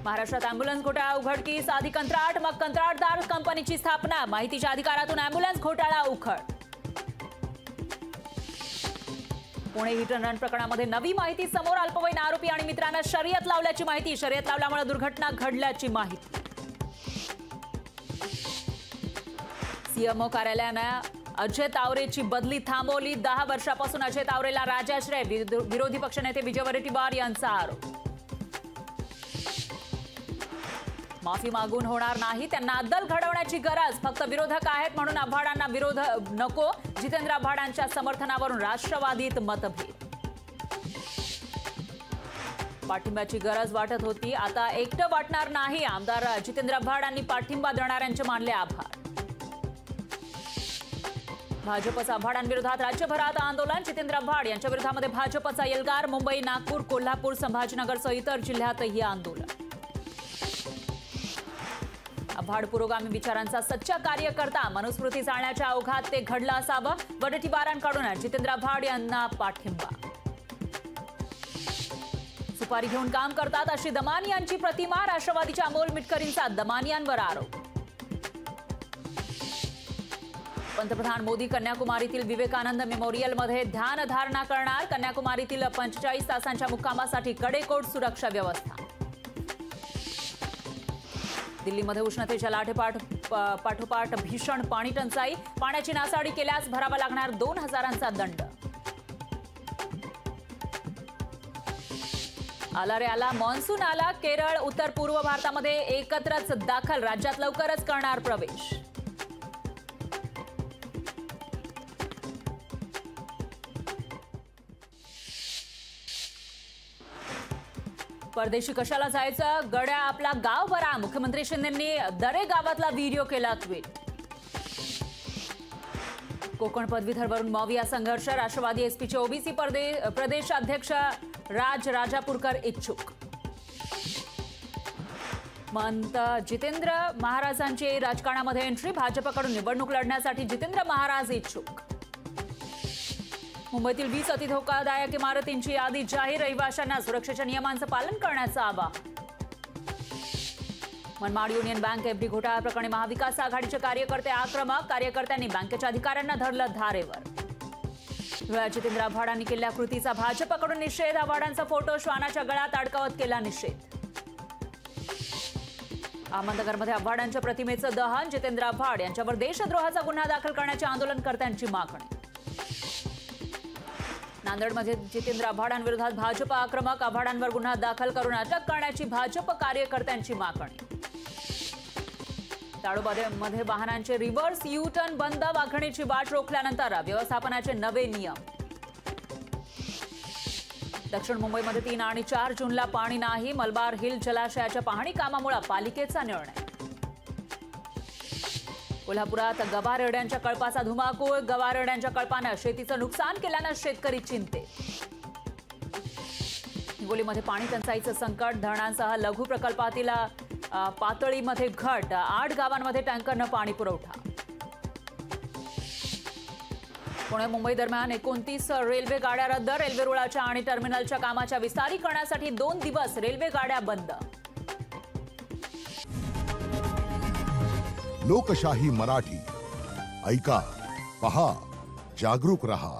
महाराष्ट्रात अॅम्ब्युलन्स घोटाळा उघडकीस, आधी कंत्राट मग कंत्राटदार कंपनीची स्थापना, माहितीच्या अधिकारातून अॅम्ब्युलन्स घोटाळा उघड. पुणे हिट अँड रन प्रकरणामध्ये नवी माहिती समोर, अल्पवयीन आरोपी आणि मित्रांना शर्यत लावल्याची माहिती, शर्यत लावल्यामुळे दुर्घटना घडल्याची माहिती. सीएमओ कार्यालयानं अजय तावरेची बदली थांबवली, 10 वर्षापासून अजय तावरेला राजाश्रय, विरोधी पक्षनेते विजय वडेट्टीवार यांचा आरोप. माफी मागून होणार नाही, त्यांना अद्दल घडवण्याची गरज, फक्त विरोधक आहेत म्हणून आव्हाडांना विरोध नको, जितेंद्र आव्हाडांच्या समर्थनावरून राष्ट्रवादीत मतभेद. पाठिंब्याची गरज वाटत होती, आता एकटं वाटणार नाही, आमदार जितेंद्र आव्हाडांनी पाठिंबा देणाऱ्यांचे मानले आभार. भाजपचा आव्हाडांविरोधात राज्यभरात आंदोलन, जितेंद्र आव्हाड यांच्या विरोधामध्ये भाजपचा एल्गार, मुंबई, नागपूर, कोल्हापूर, संभाजीनगरसह इतर जिल्ह्यातही आंदोलन. आव्हाड पुरोगामी विचारांचा सच्चा कार्यकर्ता, मनुस्मृती जाळण्याच्या ओघात ते घडलं असावं, वडेट्टीवारांकडून जितेंद्र आव्हाड यांना पाठिंबा. सुपारी घेऊन काम करतात अशी दमानियांची प्रतिमा, राष्ट्रवादीच्या अमोल मिटकरींचा दमानियांवर आरोप. पंतप्रधान मोदी कन्याकुमारीतील विवेकानंद मेमोरियलमध्ये ध्यानधारणा करणार, कन्याकुमारीतील 45 तासांच्या मुक्कामासाठी कडेकोट सुरक्षा व्यवस्था. दिल्लीमध्ये उष्णतेच्या लाटेपाठोपाठ भीषण पाणी टंचाई, पाण्याची नासाडी केल्यास भरावा लागणार 2,000चा दंड. आला रे आला, मान्सून आला, केरळ, उत्तर पूर्व भारतामध्ये एकत्रच दाखल, राज्यात लवकरच करणार प्रवेश. परदेशी कशाला जायचं, गड्या आपला गाव बरा, मुख्यमंत्री शिंदेंनी दरे गावातला व्हिडिओ केला ट्विट. कोकण पदवीधरवरून मविया संघर्ष, राष्ट्रवादी एसपीचे ओबीसी प्रदेश अध्यक्ष राज राजापूरकर इच्छुक. महंत जितेंद्र महाराजांची राजकारणामध्ये एंट्री, भाजपकडून निवडणूक लढण्यासाठी जितेंद्र महाराज इच्छुक. मुंबईतील 20 अतिधोकादायक इमारतींची यादी जाहीर, रहिवाशांना सुरक्षेच्या नियमांचं पालन करण्याचं आवाहन. मनमाड युनियन बँक एफडी घोटाळा प्रकरणी महाविकास आघाडीचे कार्यकर्ते आक्रमक, कार्यकर्त्यांनी बँकेच्या अधिकाऱ्यांना धरलं धारेवर. धुळ्यात जितेंद्र आव्हाडांनी केलेल्या कृतीचा भाजपकडून निषेध, आव्हाडांचा फोटो श्वानाच्या गळ्यात अडकवत केला निषेध. अहमदनगरमध्ये आव्हाडांच्या प्रतिमेचं दहन, जितेंद्र आव्हाड यांच्यावर देशद्रोहाचा गुन्हा दाखल करण्याची आंदोलनकर्त्यांची मागणी. नांदेडमध्ये जितेंद्र आव्हाडांविरोधात भाजप आक्रमक, आव्हाडांवर गुन्हा दाखल करून अटक करण्याची भाजप कार्यकर्त्यांची मागणी. ताडोबामध्ये वाहनांचे रिव्हर्स यू टर्न बंद, वाघणीची वाट रोखल्यानंतर व्यवस्थापनाचे नवे नियम. दक्षिण मुंबईमध्ये 3 आणि 4 जूनला पाणी नाही, मलबार हिल जलाशयाच्या पाहणी कामामुळे पालिकेचा निर्णय. कोल्हापुरात गवारेड्यांच्या कळपाचा धुमाकूळ, गवारेड्यांच्या कळपानं शेतीचं नुकसान केल्यानं शेतकरी चिंतेत. हिंगोलीमध्ये पाणी टंचाईचं संकट, धरणांसह लघु प्रकल्पातील पातळीमध्ये घट, 8 गावांमध्ये टँकरनं पाणी पुरवठा. पुणे मुंबई दरम्यान 29 रेल्वे गाड्या रद्द, रेल्वे रुळाच्या आणि टर्मिनलच्या कामाच्या विस्तारीकरणासाठी 2 दिवस रेल्वे गाड्या बंद. लोकशाही मराठी ऐका, पहा, जागरूक रहा.